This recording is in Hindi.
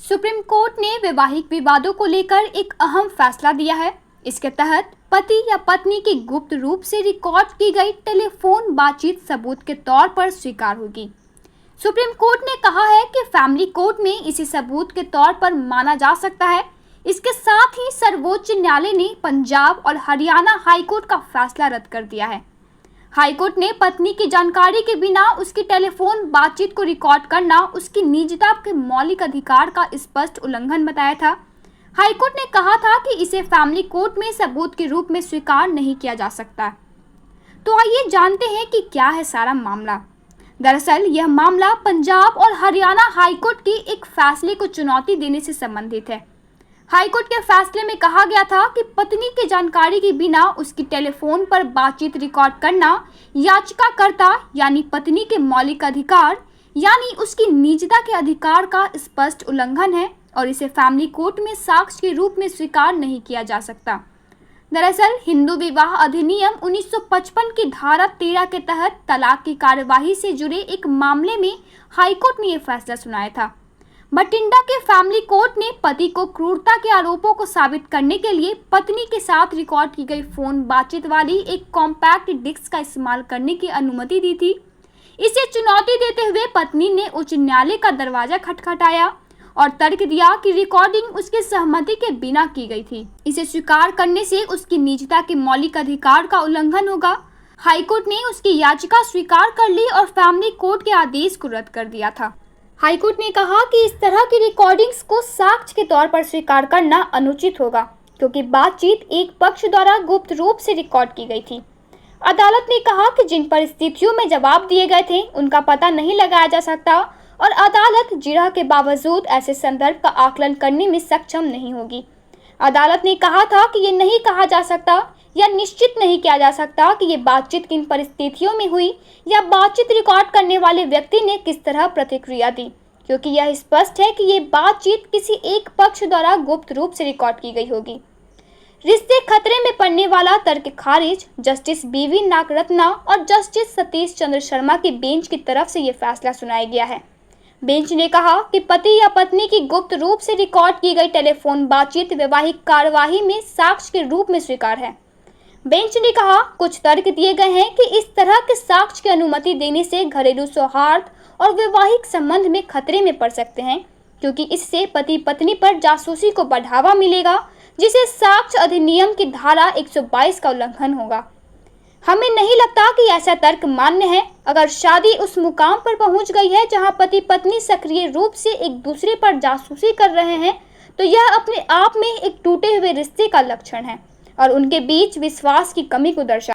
सुप्रीम कोर्ट ने वैवाहिक विवादों को लेकर एक अहम फैसला दिया है। इसके तहत पति या पत्नी की गुप्त रूप से रिकॉर्ड की गई टेलीफोन बातचीत सबूत के तौर पर स्वीकार होगी। सुप्रीम कोर्ट ने कहा है कि फैमिली कोर्ट में इसे सबूत के तौर पर माना जा सकता है। इसके साथ ही सर्वोच्च न्यायालय ने पंजाब और हरियाणा हाईकोर्ट का फैसला रद्द कर दिया है। हाईकोर्ट ने पत्नी की जानकारी के बिना उसकी टेलीफोन बातचीत को रिकॉर्ड करना उसकी निजता के मौलिक अधिकार का स्पष्ट उल्लंघन बताया था। हाईकोर्ट ने कहा था कि इसे फैमिली कोर्ट में सबूत के रूप में स्वीकार नहीं किया जा सकता। तो आइए जानते हैं कि क्या है सारा मामला। दरअसल यह मामला पंजाब और हरियाणा हाईकोर्ट के एक फैसले को चुनौती देने से संबंधित है। हाईकोर्ट के फैसले में कहा गया था कि पत्नी की जानकारी के बिना उसकी टेलीफोन पर बातचीत रिकॉर्ड करना याचिकाकर्ता यानी पत्नी के मौलिक अधिकार यानी उसकी निजता के अधिकार का स्पष्ट उल्लंघन है और इसे फैमिली कोर्ट में साक्ष्य के रूप में स्वीकार नहीं किया जा सकता। दरअसल हिंदू विवाह अधिनियम 1955 की धारा 13 के तहत तलाक की कार्यवाही से जुड़े एक मामले में हाईकोर्ट ने यह फैसला सुनाया था। बठिंडा के फैमिली कोर्ट ने पति को क्रूरता के आरोपों को साबित करने के लिए पत्नी के साथ रिकॉर्ड की गई फोन बातचीत वाली एक कॉम्पैक्ट डिस्क का इस्तेमाल करने की अनुमति दी थी। इसे चुनौती देते हुए पत्नी ने उच्च न्यायालय का दरवाजा खटखटाया और तर्क दिया कि रिकॉर्डिंग उसकी सहमति के बिना की गई थी। इसे स्वीकार करने से उसकी निजता के मौलिक अधिकार का उल्लंघन होगा। हाईकोर्ट ने उसकी याचिका स्वीकार कर ली और फैमिली कोर्ट के आदेश को रद्द कर दिया था। हाईकोर्ट ने कहा कि इस तरह की रिकॉर्डिंग्स को साक्ष्य के तौर पर स्वीकार करना अनुचित होगा क्योंकि बातचीत एक पक्ष द्वारा गुप्त रूप से रिकॉर्ड की गई थी। अदालत ने कहा कि जिन परिस्थितियों में जवाब दिए गए थे उनका पता नहीं लगाया जा सकता और अदालत जिरह के बावजूद ऐसे संदर्भ का आकलन करने में सक्षम नहीं होगी। अदालत ने कहा था कि ये नहीं कहा जा सकता या निश्चित नहीं किया जा सकता कि ये बातचीत किन परिस्थितियों में हुई या बातचीत रिकॉर्ड करने वाले व्यक्ति ने किस तरह प्रतिक्रिया दी, क्योंकि यह स्पष्ट है कि ये बातचीत किसी एक पक्ष द्वारा गुप्त रूप से रिकॉर्ड की गई होगी। रिश्ते खतरे में पड़ने वाला तर्क खारिज जस्टिस बीवी नागरत्ना और जस्टिस सतीश चंद्र शर्मा की बेंच की तरफ से ये फैसला सुनाया गया है। बेंच ने कहा कि पति या पत्नी की गुप्त रूप से रिकॉर्ड की गई टेलीफोन बातचीत वैवाहिक कार्यवाही में साक्ष्य के रूप में स्वीकार है। बेंच ने कहा कुछ तर्क दिए गए हैं कि इस तरह के साक्ष्य की अनुमति देने से घरेलू सौहार्द और वैवाहिक संबंध में खतरे में पड़ सकते हैं क्योंकि इससे पति पत्नी पर जासूसी को बढ़ावा मिलेगा जिसे साक्ष्य अधिनियम की धारा 122 का उल्लंघन होगा। हमें नहीं लगता कि ऐसा तर्क मान्य है। अगर शादी उस मुकाम पर पहुंच गई है जहां पति पत्नी सक्रिय रूप से एक दूसरे पर जासूसी कर रहे हैं तो यह अपने आप में एक टूटे हुए रिश्ते का लक्षण है और उनके बीच विश्वास की कमी को दर्शाता है।